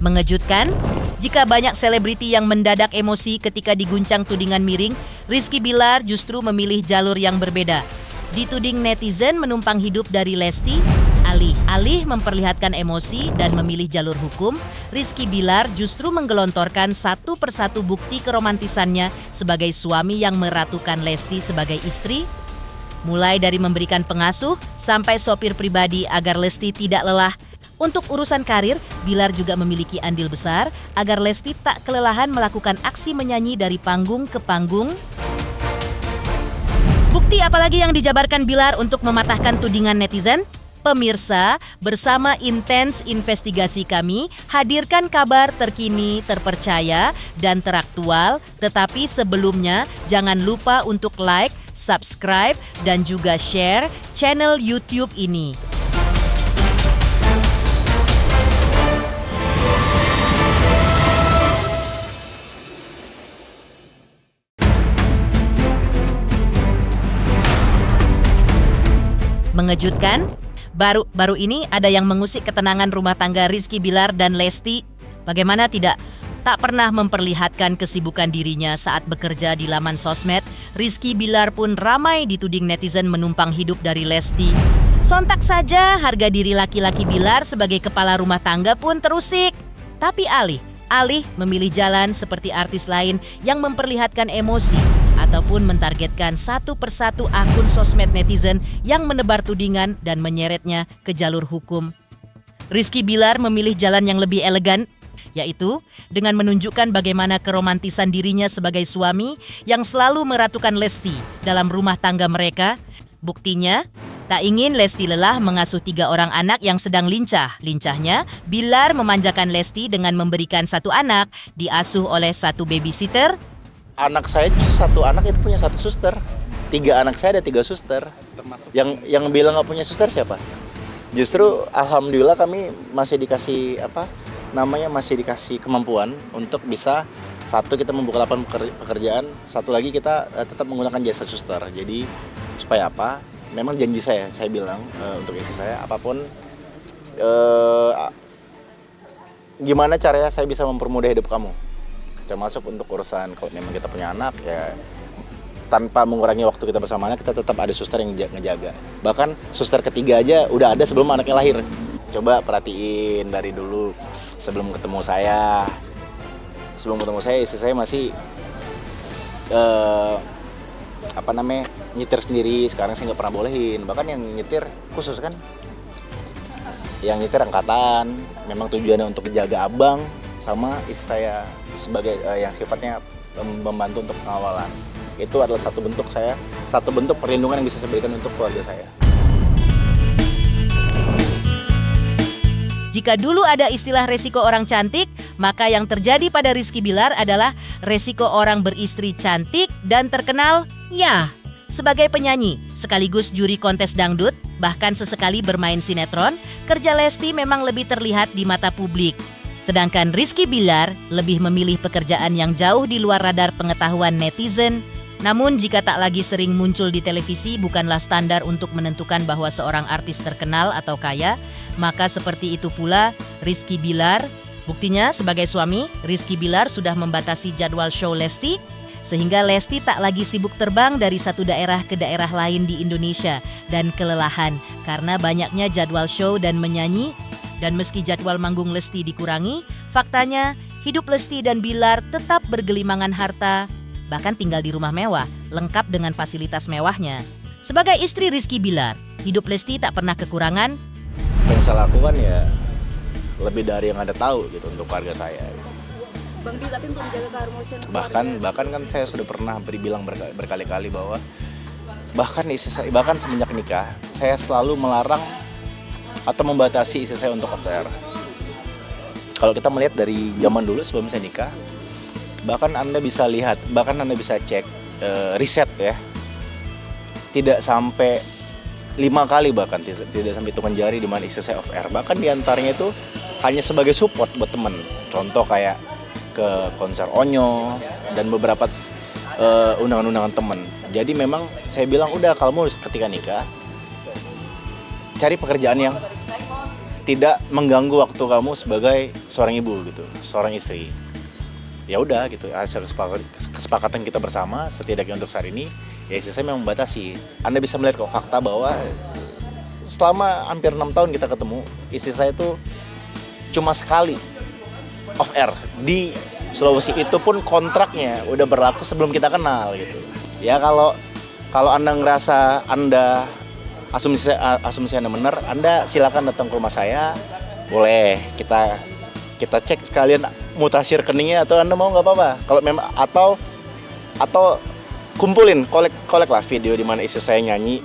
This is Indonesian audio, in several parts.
Mengejutkan? Jika banyak selebriti yang mendadak emosi ketika diguncang tudingan miring, Rizky Bilar justru memilih jalur yang berbeda. Dituding netizen menumpang hidup dari Lesti, alih-alih memperlihatkan emosi dan memilih jalur hukum, Rizky Bilar justru menggelontorkan satu persatu bukti keromantisannya sebagai suami yang meratukan Lesti sebagai istri. Mulai dari memberikan pengasuh sampai sopir pribadi agar Lesti tidak lelah. Untuk urusan karir, Bilar juga memiliki andil besar agar Lesti tak kelelahan melakukan aksi menyanyi dari panggung ke panggung. Bukti apalagi yang dijabarkan Bilar untuk mematahkan tudingan netizen? Pemirsa, bersama Intens Investigasi kami hadirkan kabar terkini, terpercaya, dan teraktual. Tetapi sebelumnya, jangan lupa untuk like, subscribe, dan juga share channel YouTube ini. Mengejutkan? Baru ini ada yang mengusik ketenangan rumah tangga Rizky Bilar dan Lesti. Bagaimana tidak? Tak pernah memperlihatkan kesibukan dirinya saat bekerja di laman sosmed, Rizky Bilar pun ramai dituding netizen menumpang hidup dari Lesti. Sontak saja harga diri laki-laki Bilar sebagai kepala rumah tangga pun terusik. Tapi alih memilih jalan seperti artis lain yang memperlihatkan emosi ataupun mentargetkan satu persatu akun sosmed netizen yang menebar tudingan dan menyeretnya ke jalur hukum. Rizky Bilar memilih jalan yang lebih elegan, yaitu dengan menunjukkan bagaimana keromantisan dirinya sebagai suami yang selalu meratukan Lesti dalam rumah tangga mereka. Buktinya, tak ingin Lesti lelah mengasuh 3 orang anak yang sedang lincah-lincahnya, Bilar memanjakan Lesti dengan memberikan 1 anak diasuh oleh 1 babysitter. Anak saya justru 1 anak itu punya 1 suster. 3 anak saya ada 3 suster. Yang bilang nggak punya suster siapa? Justru alhamdulillah kami masih dikasih masih dikasih kemampuan untuk bisa, 1 kita membuka lapangan pekerjaan, 1 lagi kita tetap menggunakan jasa suster. Jadi supaya apa? Memang janji saya bilang untuk istri saya apapun gimana caranya saya bisa mempermudah hidup kamu. Termasuk untuk urusan kalau memang kita punya anak ya, tanpa mengurangi waktu kita bersama anak, kita tetap ada suster yang ngejaga. Bahkan suster ketiga aja udah ada sebelum anaknya lahir. Coba perhatiin dari dulu sebelum ketemu saya. Sebelum ketemu saya istri saya masih nyetir sendiri. Sekarang saya nggak pernah bolehin. Bahkan yang nyetir khusus kan, yang nyetir angkatan. Memang tujuannya untuk menjaga abang sama istri saya sebagai yang sifatnya membantu untuk pengawalan. Itu adalah satu bentuk perlindungan yang bisa saya berikan untuk keluarga saya. Jika dulu ada istilah resiko orang cantik, maka yang terjadi pada Rizky Bilar adalah resiko orang beristri cantik dan terkenal, ya, sebagai penyanyi, sekaligus juri kontes dangdut, bahkan sesekali bermain sinetron, kerja Lesti memang lebih terlihat di mata publik. Sedangkan Rizky Bilar lebih memilih pekerjaan yang jauh di luar radar pengetahuan netizen. Namun jika tak lagi sering muncul di televisi bukanlah standar untuk menentukan bahwa seorang artis terkenal atau kaya, maka seperti itu pula Rizky Bilar. Buktinya sebagai suami, Rizky Bilar sudah membatasi jadwal show Lesti, sehingga Lesti tak lagi sibuk terbang dari satu daerah ke daerah lain di Indonesia dan kelelahan karena banyaknya jadwal show dan menyanyi. Dan meski jadwal manggung Lesti dikurangi, faktanya hidup Lesti dan Bilar tetap bergelimangan harta, bahkan tinggal di rumah mewah, lengkap dengan fasilitas mewahnya. Sebagai istri Rizky Bilar, hidup Lesti tak pernah kekurangan. Yang saya lakukan ya lebih dari yang Anda tahu gitu untuk keluarga saya. Bang Bi, tapi untuk menjaga keharmonisan Bahkan kan saya sudah pernah bilang berkali-kali bahwa bahkan semenjak nikah, saya selalu melarang atau membatasi istri saya untuk off-air. Kalau kita melihat dari zaman dulu sebelum saya nikah, bahkan Anda bisa cek riset ya, tidak sampai 5 kali bahkan tidak sampai hitungan jari di mana istri saya off-air. Bahkan diantaranya itu hanya sebagai support buat temen. Contoh kayak ke konser Onyo dan beberapa undangan-undangan temen. Jadi memang saya bilang udah, kalau mau ketika nikah cari pekerjaan yang tidak mengganggu waktu kamu sebagai seorang ibu gitu, seorang istri. Ya udah gitu, hasil kesepakatan kita bersama setidaknya untuk saat ini, ya istri saya memang membatasi. Anda bisa melihat kok fakta bahwa selama hampir 6 tahun kita ketemu, istri saya itu cuma sekali off air di Sulawesi, itu pun kontraknya udah berlaku sebelum kita kenal gitu. Ya kalau Anda ngerasa Anda asumsi Anda benar, Anda silakan datang ke rumah saya, boleh kita cek sekalian mutasi rekeningnya, atau Anda mau nggak apa-apa. Kalau memang atau kumpulin kolek lah video di mana istri saya nyanyi.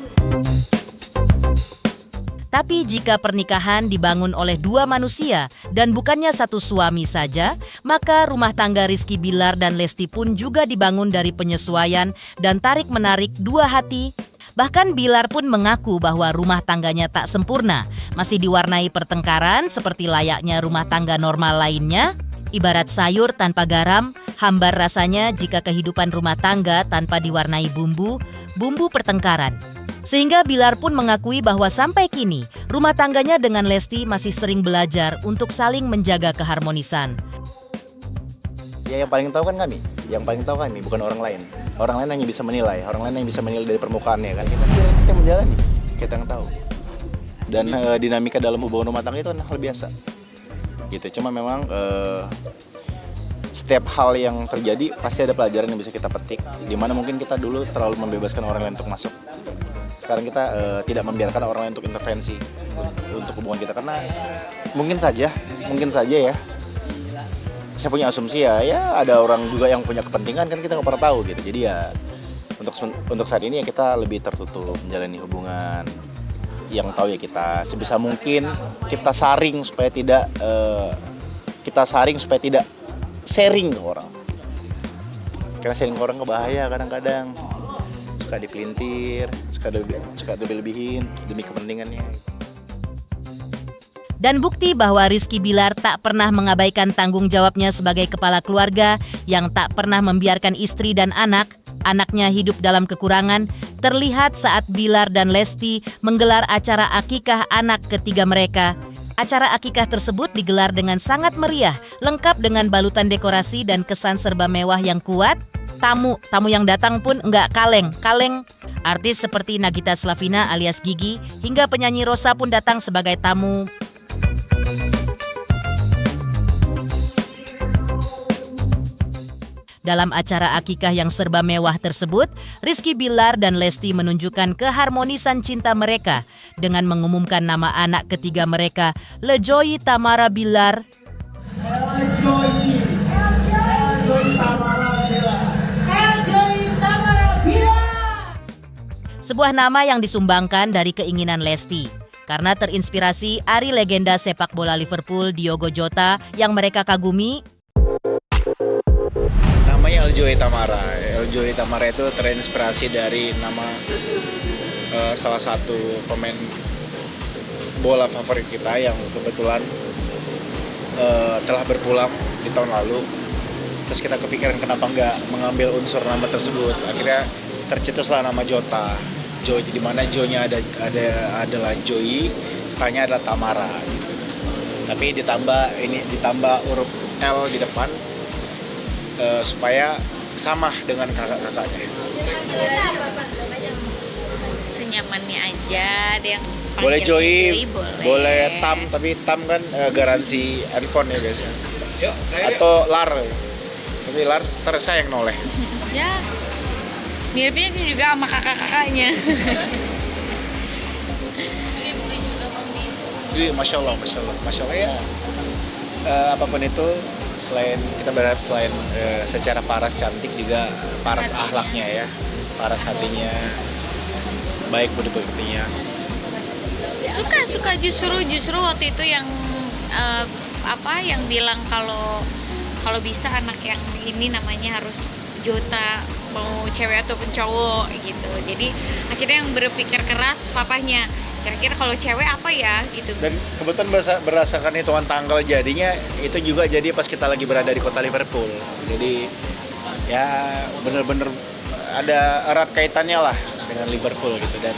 Tapi jika pernikahan dibangun oleh dua manusia dan bukannya satu suami saja, maka rumah tangga Rizky Bilar dan Lesti pun juga dibangun dari penyesuaian dan tarik-menarik dua hati. Bahkan Bilar pun mengaku bahwa rumah tangganya tak sempurna, masih diwarnai pertengkaran seperti layaknya rumah tangga normal lainnya. Ibarat sayur tanpa garam, hambar rasanya jika kehidupan rumah tangga tanpa diwarnai bumbu pertengkaran. Sehingga Bilar pun mengakui bahwa sampai kini rumah tangganya dengan Lesti masih sering belajar untuk saling menjaga keharmonisan. Ya yang paling tahu kan kami, bukan orang lain. Orang lain hanya bisa menilai, dari permukaannya kan. Kita menjalani, kita yang tahu. Dan dinamika dalam hubungan rumah tangga itu kan hal biasa. Gitu, cuma memang setiap hal yang terjadi pasti ada pelajaran yang bisa kita petik. Dimana mungkin kita dulu terlalu membebaskan orang lain untuk masuk. Sekarang kita tidak membiarkan orang lain untuk intervensi untuk hubungan kita, karena mungkin saja ya, saya punya asumsi ya ada orang juga yang punya kepentingan, kan kita nggak pernah tahu gitu. Jadi ya untuk saat ini ya kita lebih tertutup menjalani hubungan. Yang tahu ya kita sebisa mungkin kita saring supaya tidak sharing ke orang, karena sharing ke orang kebahaya kadang-kadang. Suka dipelintir, suka lebih-lebihin demi kepentingannya. Dan bukti bahwa Rizky Bilar tak pernah mengabaikan tanggung jawabnya sebagai kepala keluarga yang tak pernah membiarkan istri dan anaknya hidup dalam kekurangan terlihat saat Bilar dan Lesti menggelar acara akikah anak ketiga mereka. Acara akikah tersebut digelar dengan sangat meriah, lengkap dengan balutan dekorasi dan kesan serba mewah yang kuat. Tamu yang datang pun enggak kaleng. Artis seperti Nagita Slavina alias Gigi hingga penyanyi Rosa pun datang sebagai tamu. Dalam acara akikah yang serba mewah tersebut, Rizky Bilar dan Lesti menunjukkan keharmonisan cinta mereka dengan mengumumkan nama anak ketiga mereka, Lejoy Tamara Bilar. Sebuah nama yang disumbangkan dari keinginan Lesti, karena terinspirasi Ari legenda sepak bola Liverpool Diogo Jota yang mereka kagumi. Namanya Eljoy Tamara. Eljoy Tamara itu terinspirasi dari nama salah satu pemain bola favorit kita yang kebetulan telah berpulang di tahun lalu. Terus kita kepikiran kenapa nggak mengambil unsur nama tersebut. Akhirnya tercetuslah nama Jota. Joy, di mana Joy-nya adalah Joy, T-nya adalah Tamara gitu. Tapi ditambah huruf L di depan supaya sama dengan kakak-kakaknya. Senyamannya aja, ada yang Boleh Joy, boleh. boleh Tam, tapi Tam kan garansi handphone ya guys. Atau Lar. Tapi Lar tersayang noleh. Ya, miripnya juga sama kakak-kakaknya. Jadi masya Allah ya. Apapun itu, kita berharap selain secara paras cantik juga paras akhlaknya ya, paras hatinya, baik budi pekertinya. Suka justru waktu itu yang yang bilang kalau bisa anak yang ini namanya harus Jota, mau cewek ataupun cowok gitu. Jadi akhirnya yang berpikir keras papahnya, kira-kira kalau cewek apa ya gitu. Dan kebetulan berdasarkan hitungan tanggal jadinya itu juga jadi pas kita lagi berada di kota Liverpool. Jadi ya benar-benar ada erat kaitannya lah dengan Liverpool gitu, dan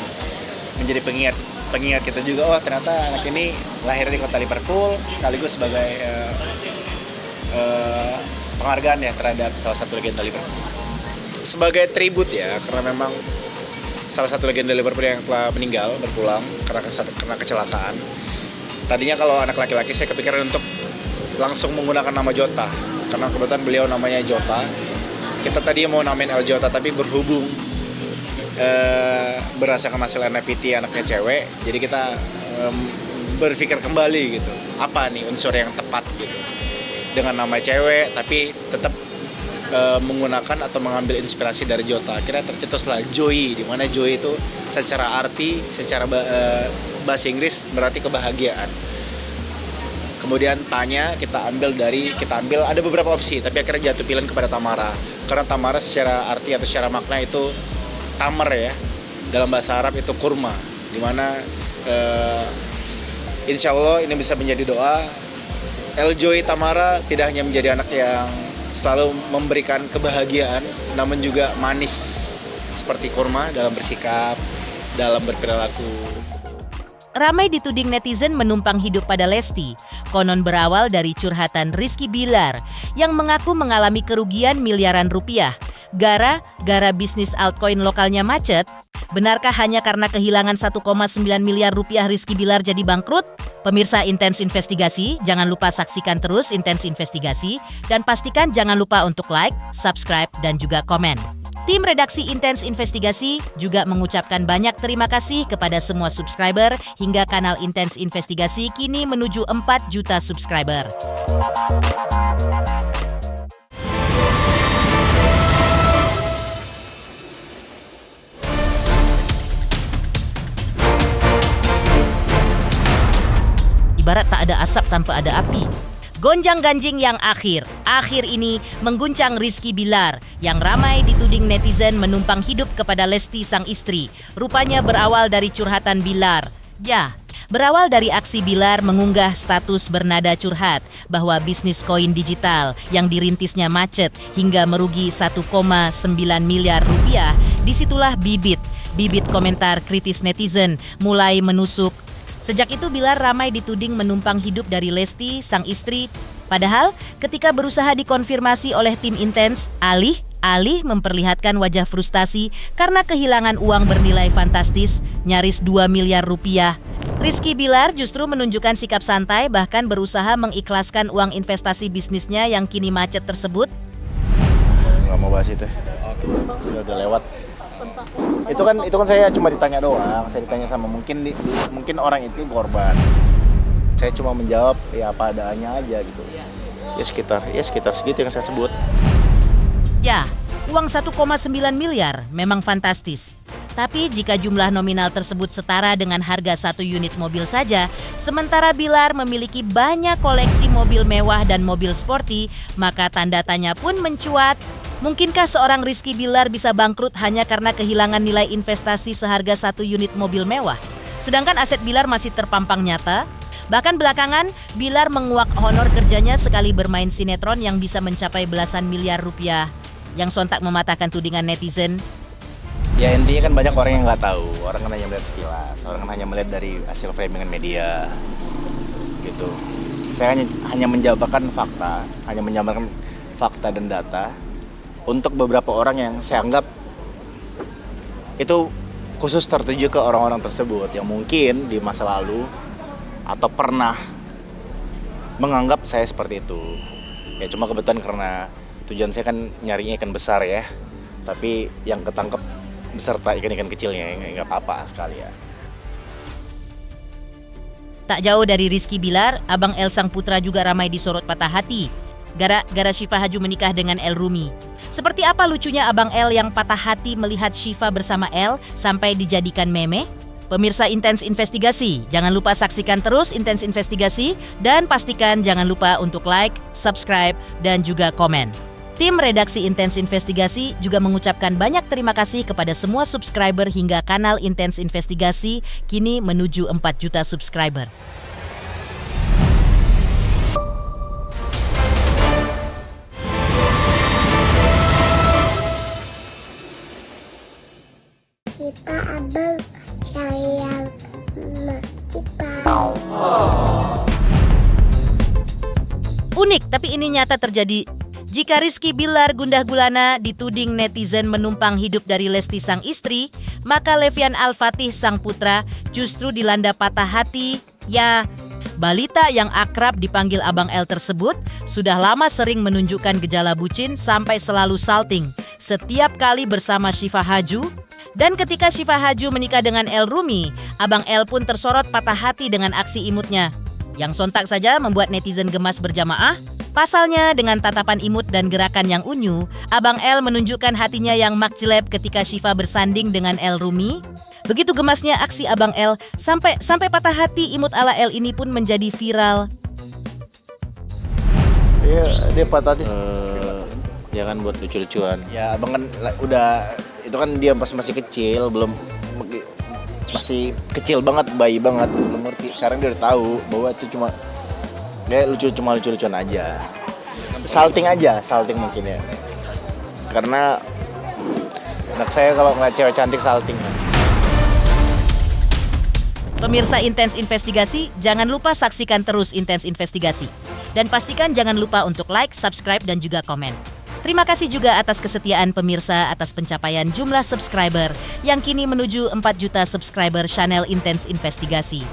menjadi pengingat pengingat kita juga, oh ternyata anak ini lahir di kota Liverpool, sekaligus sebagai penghargaan ya terhadap salah satu legenda Liverpool. Sebagai tribut ya, karena memang salah satu legenda Liverpool yang telah meninggal, berpulang karena kecelakaan. Tadinya kalau anak laki-laki saya kepikiran untuk langsung menggunakan nama Jota, karena kebetulan beliau namanya Jota. Kita tadi mau namain El Jota, tapi berhubung berdasarkan hasil NIPT anaknya cewek, jadi kita berpikir kembali gitu, apa nih unsur yang tepat gitu dengan nama cewek tapi tetap menggunakan atau mengambil inspirasi dari Jota. Akhirnya tercetuslah Joy, di mana Joy itu secara arti, secara bahasa Inggris berarti kebahagiaan. Kemudian tanya kita ambil ada beberapa opsi, tapi akhirnya jatuh pilihan kepada Tamara, karena Tamara secara arti atau secara makna itu tamar ya, dalam bahasa Arab itu kurma, dimana insya Allah ini bisa menjadi doa. El Joy Tamara tidak hanya menjadi anak yang selalu memberikan kebahagiaan, namun juga manis seperti kurma dalam bersikap, dalam berperilaku. Ramai dituding netizen menumpang hidup pada Lesti. Konon berawal dari curhatan Rizky Bilar yang mengaku mengalami kerugian miliaran rupiah gara bisnis altcoin lokalnya macet. Benarkah hanya karena kehilangan 1,9 miliar rupiah Rizky Bilar jadi bangkrut? Pemirsa Intens Investigasi, jangan lupa saksikan terus Intens Investigasi dan pastikan jangan lupa untuk like, subscribe, dan juga komen. Tim redaksi Intens Investigasi juga mengucapkan banyak terima kasih kepada semua subscriber hingga kanal Intens Investigasi kini menuju 4 juta subscriber. Ibarat tak ada asap tanpa ada api. Gonjang-ganjing yang akhir ini mengguncang Rizky Bilar yang ramai dituding netizen menumpang hidup kepada Lesti sang istri. Rupanya berawal dari curhatan Bilar. Ya, berawal dari aksi Bilar mengunggah status bernada curhat bahwa bisnis koin digital yang dirintisnya macet hingga merugi 1,9 miliar rupiah. Disitulah bibit komentar kritis netizen mulai menusuk. Sejak itu Bilar ramai dituding menumpang hidup dari Lesti, sang istri. Padahal ketika berusaha dikonfirmasi oleh tim Intens, alih memperlihatkan wajah frustasi karena kehilangan uang bernilai fantastis, nyaris 2 miliar rupiah. Rizky Bilar justru menunjukkan sikap santai bahkan berusaha mengikhlaskan uang investasi bisnisnya yang kini macet tersebut. Nggak mau bahas itu. Udah lewat. Itu kan saya cuma ditanya doang, saya ditanya sama mungkin orang itu korban. Saya cuma menjawab ya apa adanya aja gitu. Ya sekitar segitu yang saya sebut. Ya, uang 1,9 miliar memang fantastis. Tapi jika jumlah nominal tersebut setara dengan harga satu unit mobil saja, sementara Bilar memiliki banyak koleksi mobil mewah dan mobil sporty, maka tanda tanya pun mencuat. Mungkinkah seorang Rizky Bilar bisa bangkrut hanya karena kehilangan nilai investasi seharga satu unit mobil mewah? Sedangkan aset Bilar masih terpampang nyata. Bahkan belakangan, Bilar menguak honor kerjanya sekali bermain sinetron yang bisa mencapai belasan miliar rupiah. Yang sontak mematahkan tudingan netizen. Ya intinya kan banyak orang yang nggak tahu, orang kan hanya melihat sekilas, orang kan hanya melihat dari hasil framingan media, gitu. Saya hanya menjabarkan fakta dan data untuk beberapa orang yang saya anggap itu khusus tertuju ke orang-orang tersebut yang mungkin di masa lalu atau pernah menganggap saya seperti itu. Ya cuma kebetulan karena tujuan saya kan nyarinya ikan besar ya, tapi yang ketangkep beserta ikan-ikan kecilnya nggak apa-apa sekali ya. Tak jauh dari Rizky Bilar, Abang El sang putra juga ramai disorot patah hati gara-gara Syifa Haju menikah dengan El Rumi. Seperti apa lucunya Abang El yang patah hati melihat Syifa bersama El sampai dijadikan meme? Pemirsa Intens Investigasi, jangan lupa saksikan terus Intens Investigasi dan pastikan jangan lupa untuk like, subscribe, dan juga komen. Tim redaksi Intens Investigasi juga mengucapkan banyak terima kasih kepada semua subscriber hingga kanal Intens Investigasi kini menuju 4 juta subscriber. Kita abang sayang Unik, tapi ini nyata terjadi. Jika Rizky Bilar gundah gulana dituding netizen menumpang hidup dari Lesti sang istri, maka Levian Al-Fatih sang putra justru dilanda patah hati. Ya, balita yang akrab dipanggil Abang L tersebut sudah lama sering menunjukkan gejala bucin sampai selalu salting setiap kali bersama Syifa Haju. Dan ketika Syifa Haju menikah dengan El Rumi, Abang L pun tersorot patah hati dengan aksi imutnya, yang sontak saja membuat netizen gemas berjamaah. Pasalnya, dengan tatapan imut dan gerakan yang unyu, Abang L menunjukkan hatinya yang makjleb ketika Syifa bersanding dengan El Rumi. Begitu gemasnya aksi Abang L, sampai patah hati imut ala L ini pun menjadi viral. Iya, dia patah hati. Jangan buat lucu-lucuan. Ya abang kan udah, itu kan dia pas masih kecil, masih kecil banget, bayi banget, belum ngerti. Sekarang dia udah tahu bahwa itu cuma lucu-lucuan aja. Salting mungkin ya. Karena anak saya kalau ngeliat cewek cantik salting. Pemirsa Intens Investigasi, jangan lupa saksikan terus Intens Investigasi. Dan pastikan jangan lupa untuk like, subscribe, dan juga komen. Terima kasih juga atas kesetiaan pemirsa atas pencapaian jumlah subscriber yang kini menuju 4 juta subscriber channel Intens Investigasi.